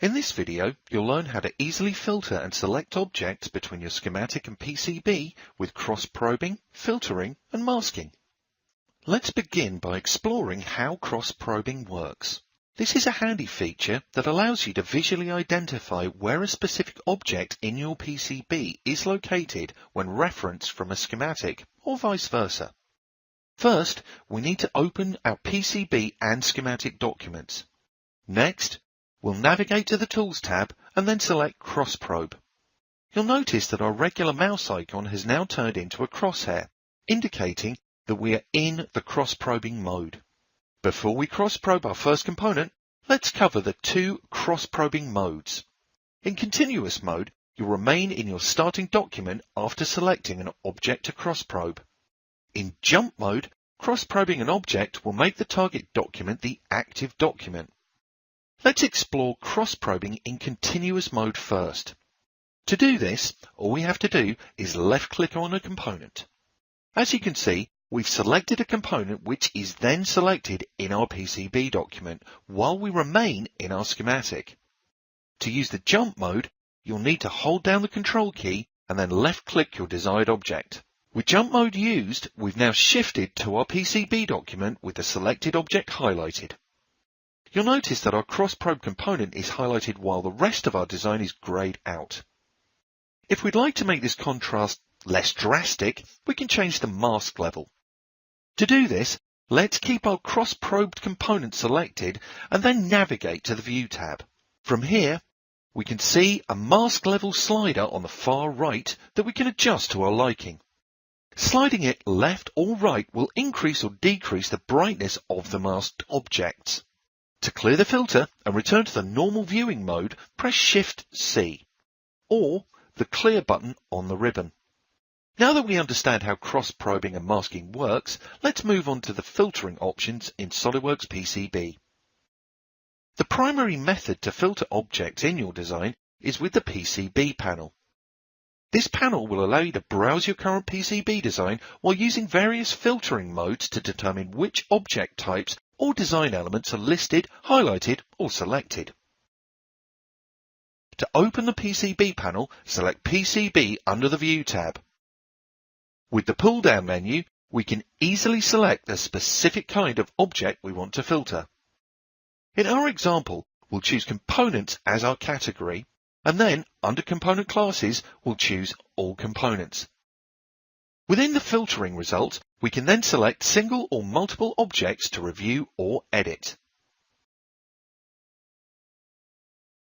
In this video, you'll learn how to easily filter and select objects between your schematic and PCB with cross-probing, filtering, and masking. Let's begin by exploring how cross-probing works. This is a handy feature that allows you to visually identify where a specific object in your PCB is located when referenced from a schematic, or vice versa. First, we need to open our PCB and schematic documents. Next, we'll navigate to the Tools tab and then select Cross Probe. You'll notice that our regular mouse icon has now turned into a crosshair, indicating that we are in the cross-probing mode. Before we cross-probe our first component, let's cover the two cross-probing modes. In continuous mode, you'll remain in your starting document after selecting an object to cross-probe. In jump mode, cross-probing an object will make the target document the active document. Let's explore cross-probing in continuous mode first. To do this, all we have to do is left-click on a component. As you can see, we've selected a component which is then selected in our PCB document while we remain in our schematic. To use the jump mode, you'll need to hold down the Control key and then left-click your desired object. With jump mode used, we've now shifted to our PCB document with the selected object highlighted. You'll notice that our cross-probe component is highlighted while the rest of our design is greyed out. If we'd like to make this contrast less drastic, we can change the mask level. To do this, let's keep our cross-probed component selected and then navigate to the View tab. From here, we can see a mask level slider on the far right that we can adjust to our liking. Sliding it left or right will increase or decrease the brightness of the masked objects. To clear the filter and return to the normal viewing mode, press Shift-C, or the Clear button on the ribbon. Now that we understand how cross-probing and masking works, let's move on to the filtering options in Solidworks PCB. The primary method to filter objects in your design is with the PCB panel. This panel will allow you to browse your current PCB design while using various filtering modes to determine which object types or design elements are listed, highlighted, or selected. To open the PCB panel, select PCB under the View tab. With the pull-down menu, we can easily select the specific kind of object we want to filter. In our example, we'll choose Components as our category, and then, under Component Classes, we'll choose All Components. Within the filtering result, we can then select single or multiple objects to review or edit.